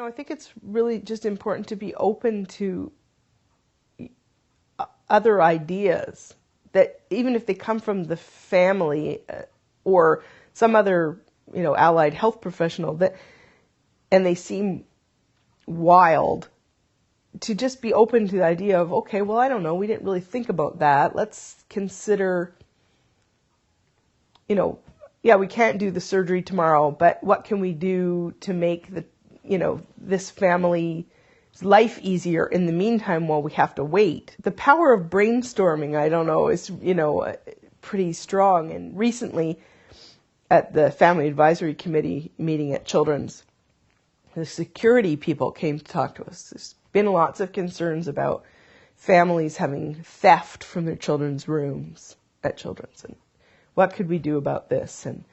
I think it's really just important to be open to other ideas, that even if they come from the family or some other, allied health professional, and they seem wild, to just be open to the idea of, okay, well, I don't know, we didn't really think about that. Let's consider, yeah, we can't do the surgery tomorrow, but what can we do to make this family's life easier in the meantime while we have to wait? The power of brainstorming, I don't know, is, pretty strong. And recently at the Family Advisory Committee meeting at Children's, the security people came to talk to us. There's been lots of concerns about families having theft from their children's rooms at Children's, and what could we do about this? And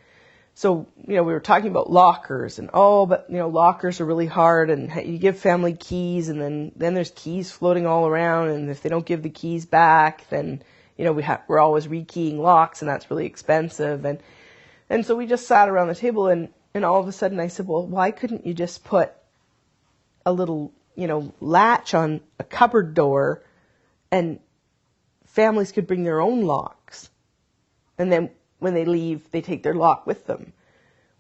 so, we were talking about lockers, and lockers are really hard, and you give family keys, and then there's keys floating all around, and if they don't give the keys back, then, we're always rekeying locks, and that's really expensive. And so we just sat around the table, and all of a sudden I said, well, why couldn't you just put a little, latch on a cupboard door, and families could bring their own locks, and then when they leave, they take their lock with them.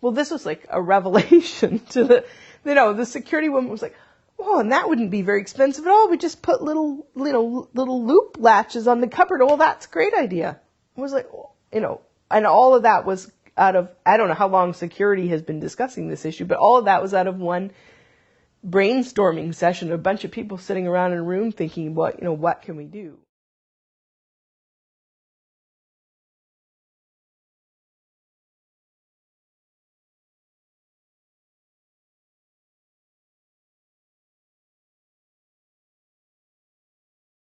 Well, this was like a revelation to the security woman was like, oh, and that wouldn't be very expensive at all. We just put little loop latches on the cupboard. Oh, that's a great idea. I was like, and all of that was out of, I don't know how long security has been discussing this issue, but all of that was out of one brainstorming session, a bunch of people sitting around in a room thinking, what can we do?